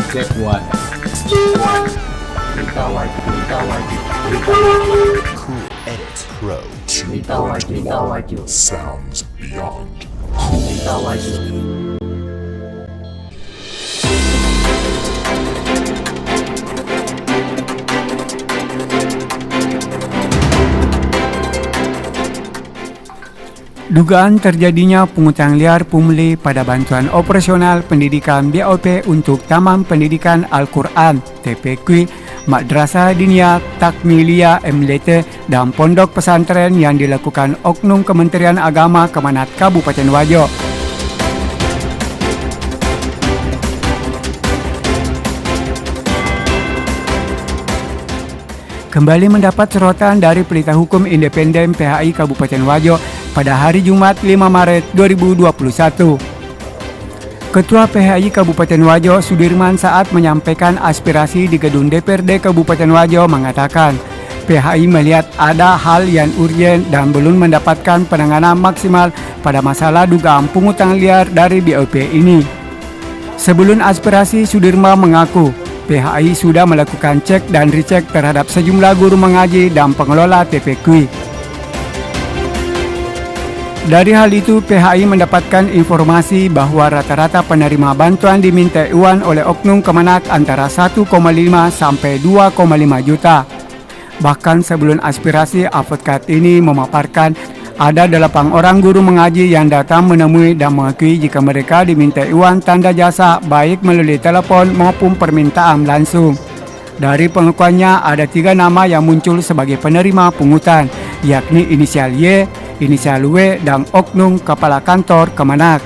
Cek one. Berita wajib. Cool Edit Pro. Berita wajib. Sounds beyond. Berita wajib. Dugaan terjadinya pungutan liar pungli pada bantuan operasional pendidikan BOP untuk Taman Pendidikan Al-Quran TPQ, Madrasah Diniyah Takmiliyah MLT dan pondok pesantren yang dilakukan Oknum Kementerian Agama Kemenat Kabupaten Wajo. Kembali mendapat sorotan dari Pelita Hukum Independen PHI Kabupaten Wajo pada hari Jumat 5 Maret 2021. Ketua PHI Kabupaten Wajo Sudirman saat menyampaikan aspirasi di gedung DPRD Kabupaten Wajo mengatakan PHI melihat ada hal yang urgen dan belum mendapatkan penanganan maksimal pada masalah dugaan pungutan liar dari BOP ini. Sebelum aspirasi, Sudirman mengaku PHI sudah melakukan cek dan recheck terhadap sejumlah guru mengaji dan pengelola TPQ. Dari hal itu, PHI mendapatkan informasi bahwa rata-rata penerima bantuan diminta uang oleh oknum Kemenak antara 1,5 sampai 2,5 juta. Bahkan sebelum aspirasi, advokat ini memaparkan ada 8 orang guru mengaji yang datang menemui dan mengakui jika mereka diminta uang tanda jasa baik melalui telepon maupun permintaan langsung. Dari pengakuannya ada 3 nama yang muncul sebagai penerima pungutan, yakni inisial Y, inisial W, dan oknum kepala kantor Kemenak.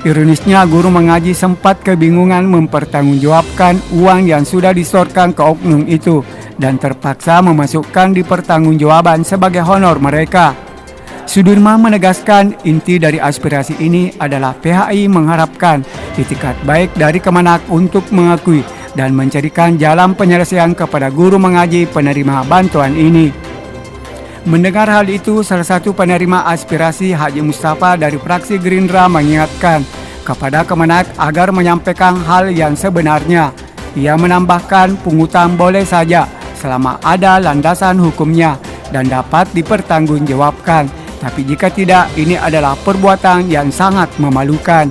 Ironisnya, guru mengaji sempat kebingungan mempertanggungjawabkan uang yang sudah disetorkan ke oknum itu dan terpaksa memasukkan di pertanggungjawaban sebagai honor mereka. Sudirman menegaskan inti dari aspirasi ini adalah PHI mengharapkan itikat baik dari Kemenak untuk mengakui dan mencarikan jalan penyelesaian kepada guru mengaji penerima bantuan ini. Mendengar hal itu, salah satu penerima aspirasi Haji Mustafa dari fraksi Gerindra mengingatkan kepada Kemenak agar menyampaikan hal yang sebenarnya. Ia menambahkan pungutan boleh saja selama ada landasan hukumnya dan dapat dipertanggungjawabkan. Tapi jika tidak, ini adalah perbuatan yang sangat memalukan.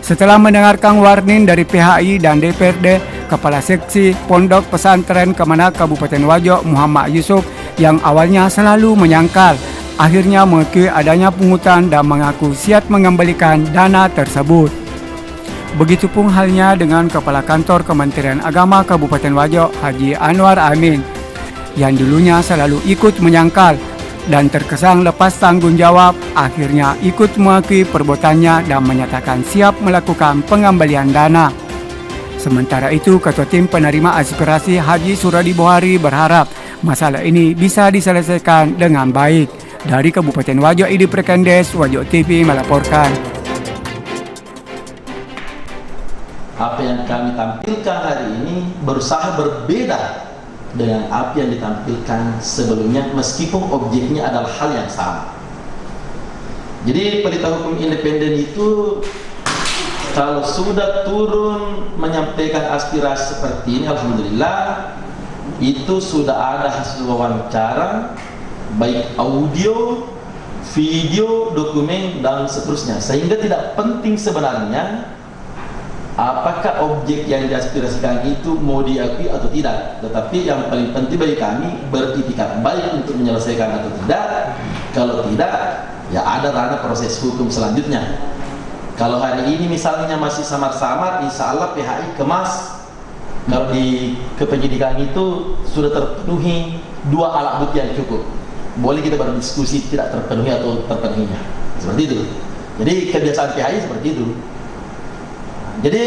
Setelah mendengarkan warning dari PHI dan DPRD, Kepala Seksi Pondok Pesantren Kemenak Kabupaten Wajo Muhammad Yusuf yang awalnya selalu menyangkal, akhirnya mengakui adanya pungutan dan mengaku siap mengembalikan dana tersebut. Begitupun halnya dengan Kepala Kantor Kementerian Agama Kabupaten Wajo Haji Anwar Amin yang dulunya selalu ikut menyangkal dan terkesan lepas tanggung jawab, akhirnya ikut mengakui perbuatannya dan menyatakan siap melakukan pengembalian dana. Sementara itu, Ketua Tim Penerima Aspirasi Haji Suradi Bohari berharap masalah ini bisa diselesaikan dengan baik. Dari Kabupaten Wajo, Idi Prekendes, Wajo TV melaporkan. Apa yang kami tampilkan hari ini berusaha berbeda dengan apa yang ditampilkan sebelumnya, meskipun objeknya adalah hal yang sama. Jadi Pelita Hukum Independen itu kalau sudah turun menyampaikan aspirasi seperti ini, alhamdulillah itu sudah ada hasil wawancara, baik audio, video, dokumen dan seterusnya, sehingga tidak penting sebenarnya apakah objek yang diaspirasikan itu mau diakui atau tidak. Tetapi yang paling penting bagi kami beritikat baik untuk menyelesaikan atau tidak. Kalau tidak, ya ada ranah proses hukum selanjutnya. Kalau hari ini misalnya masih samar-samar, insya Allah PHI kemas. Kalau di kepenyidikan itu sudah terpenuhi 2 alat bukti yang cukup, boleh kita berdiskusi tidak terpenuhi atau terpenuhinya. Seperti itu. Jadi kebiasaan PHI seperti itu. Jadi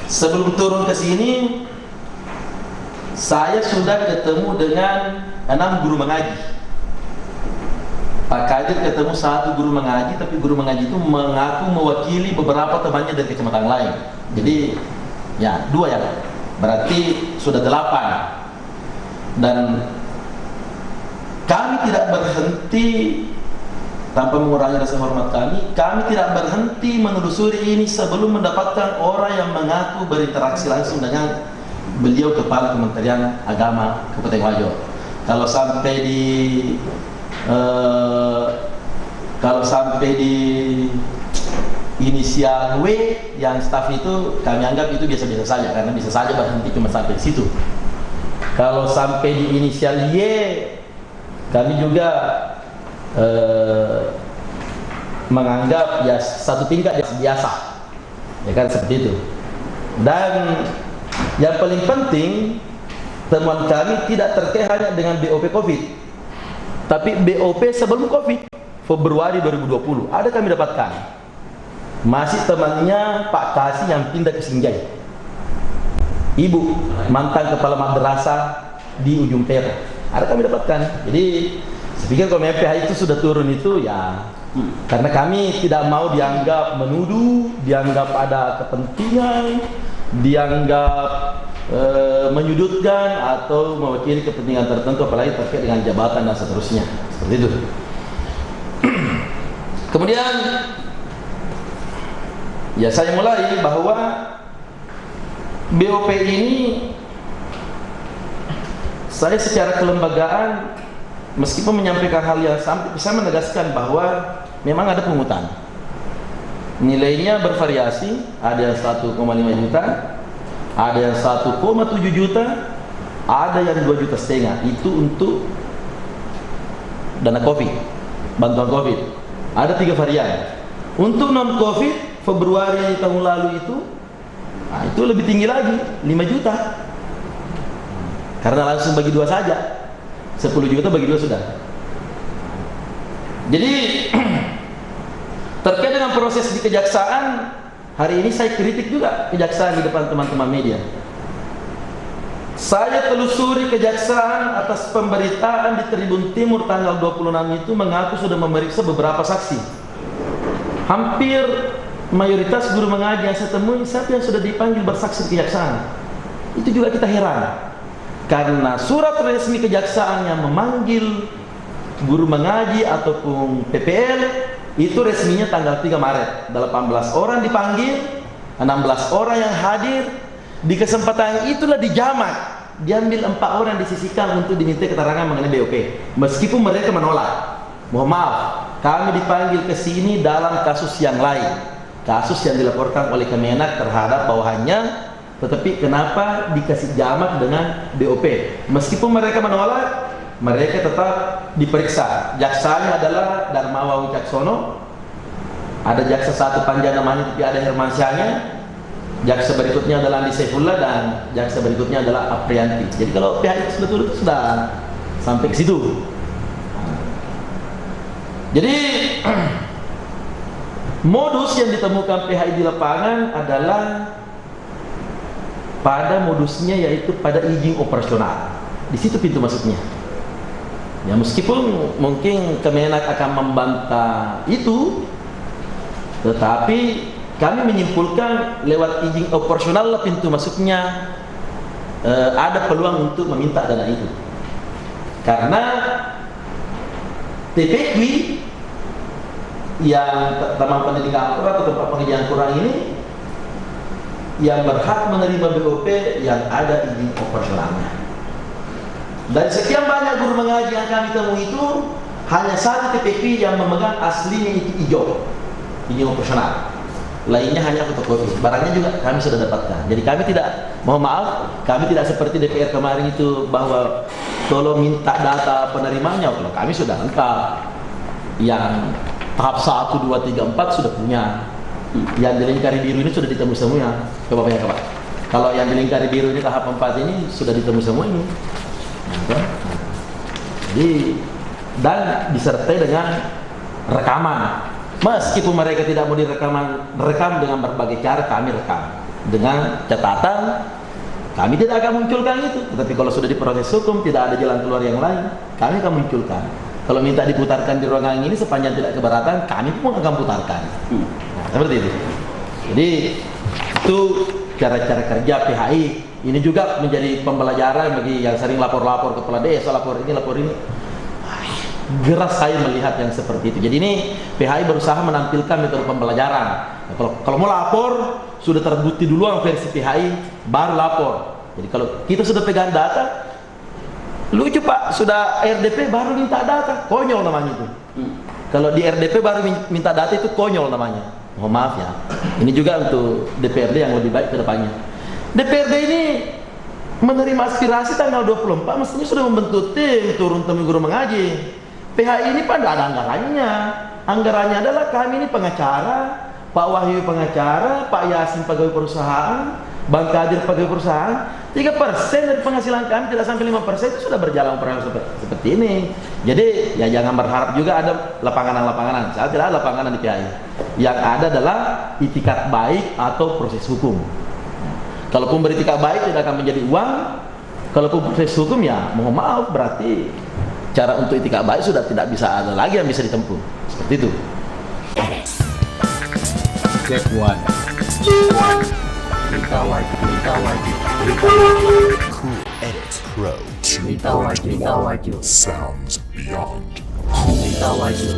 sebelum turun ke sini, saya sudah ketemu dengan 6 guru mengaji. Pak Kadir ketemu 1 guru mengaji, tapi guru mengaji itu mengaku mewakili beberapa temannya dari kecamatan lain. Jadi ya 2 ya, berarti sudah 8. Dan kami tidak berhenti tanpa mengurangi rasa hormat kami tidak berhenti menelusuri ini sebelum mendapatkan orang yang mengaku berinteraksi langsung dengan beliau Kepala Kementerian Agama Kabupaten Wajo. Kalau sampai di inisial W yang staf itu kami anggap itu biasa-biasa saja, karena bisa saja berhenti cuma sampai di situ. Kalau sampai di inisial Y, kami juga menganggap ya satu tingkat biasa, ya kan, seperti itu. Dan yang paling penting, temuan kami tidak terkait hanya dengan BOP COVID, tapi BOP sebelum COVID, Februari 2020 ada kami dapatkan masih temannya Pak Kasih yang pindah ke Sinjai, ibu mantan kepala madrasah di ujung Perak, ada kami dapatkan. Jadi saya pikir kalau MPH itu sudah turun itu ya karena kami tidak mau dianggap menuduh, dianggap ada kepentingan, dianggap menyudutkan atau mewakili kepentingan tertentu, apalagi terkait dengan jabatan dan seterusnya, seperti itu. Kemudian ya saya mulai bahwa BOP ini saya secara kelembagaan meskipun menyampaikan hal yang sampai bisa menegaskan bahwa memang ada pungutan. Nilainya bervariasi, ada yang 1,5 juta, ada yang 1,7 juta, ada yang 2,5 juta. Itu untuk dana COVID, bantuan COVID. Ada 3 varian. Untuk non COVID Februari tahun lalu itu lebih tinggi lagi, 5 juta. Karena langsung bagi 2 saja. 10 juta bagi 2 sudah. Jadi terkait dengan proses di kejaksaan, hari ini saya kritik juga kejaksaan di depan teman-teman media. Saya telusuri kejaksaan atas pemberitaan di Tribun Timur tanggal 26 itu mengaku sudah memeriksa beberapa saksi. Hampir mayoritas guru mengaji yang saya temui, siapa yang sudah dipanggil bersaksi di kejaksaan. Itu juga kita heran. Karena surat resmi kejaksaan yang memanggil guru mengaji ataupun PPL itu resminya tanggal 3 Maret. 18 orang dipanggil, 16 orang yang hadir. Di kesempatan itulah dijamak, diambil 4 orang disisihkan untuk diminta keterangan mengenai BOP. Meskipun mereka menolak. Mohon maaf, kami dipanggil ke sini dalam kasus yang lain. Kasus yang dilaporkan oleh Kemenak terhadap bawahannya, tetapi kenapa dikasih jamak dengan BOP? Meskipun mereka menolak, mereka tetap diperiksa. Jaksanya adalah Darmawan Wicaksono, ada jaksa 1 Panja namanya tapi ada Hermansyahnya, jaksa berikutnya adalah Andi Saifullah, dan jaksa berikutnya adalah Aprianti. Jadi kalau pihak itu betul itu sudah sampai ke situ. Jadi modus yang ditemukan PHI di lapangan adalah pada modusnya, yaitu pada izin operasional. Di situ pintu masuknya. Ya, meskipun mungkin Kemenak akan membantah itu, tetapi kami menyimpulkan lewat izin operasional lah pintu masuknya, ada peluang untuk meminta dana itu. Karena TPQ yang Taman Pendidikan Kurang atau tempat pengajian kurang ini yang berhak menerima BOP yang ada izin operasionalnya. Dari sekian banyak guru mengaji yang kami temui itu, hanya 1 TPQ yang memegang aslinya itu hijau, izin operasional. Lainnya hanya fotokopi. Barangnya juga kami sudah dapatkan. Jadi kami tidak, mohon maaf, kami tidak seperti DPR kemarin itu bahwa tolong minta data penerimanya. Kalau kami sudah lengkap. Yang tahap 1, 2, 3, 4 sudah punya. Yang di lingkari biru ini sudah ditemu semuanya. Coba bayangkan Pak. Kalau yang di lingkari biru ini tahap 4 ini sudah ditemu semua ini. Jadi, dan disertai dengan rekaman. Meskipun mereka tidak mau rekam dengan berbagai cara, kami rekam dengan catatan kami tidak akan munculkan itu. Tetapi kalau sudah diproses hukum, tidak ada jalan keluar yang lain, kami akan munculkan. Kalau minta diputarkan di ruangan ini sepanjang tidak keberatan, kami pun akan putarkan. Nah, seperti itu. Jadi itu cara-cara kerja PHI. Ini juga menjadi pembelajaran bagi yang sering lapor-lapor kepala desa, lapor ini, lapor ini. Geras saya melihat yang seperti itu. Jadi ini PHI berusaha menampilkan metode pembelajaran. Nah, kalau mau lapor sudah terbukti duluan versi PHI baru lapor. Jadi kalau kita sudah pegang data, lucu Pak, sudah RDP baru minta data, konyol namanya itu. Kalau di RDP baru minta data itu konyol namanya. Mohon maaf ya. Ini juga untuk DPRD yang lebih baik ke depannya. DPRD ini menerima aspirasi tanggal 24, mestinya sudah membentuk tim turun temui guru mengaji. PHI ini pada ada anggarannya. Anggarannya adalah kami ini pengacara, Pak Wahyu pengacara, Pak Yasin pegawai perusahaan, Bang Kadir pegawai perusahaan. 3% dari penghasilan kami, tidak sampai 5% itu sudah berjalan operasi seperti ini. Jadi ya jangan berharap juga ada lapangan-lapangan. Saya tidak ada lapangan di PHI. Yang ada adalah itikat baik atau proses hukum. Kalaupun beritikat baik tidak akan menjadi uang. Kalaupun proses hukum ya mohon maaf, berarti cara untuk itikat baik sudah tidak bisa ada lagi yang bisa ditempuh. Seperti itu. Step 1. Berita wajib. Cool Edit Pro 2. Berita wajib. Sounds beyond. Berita wajib.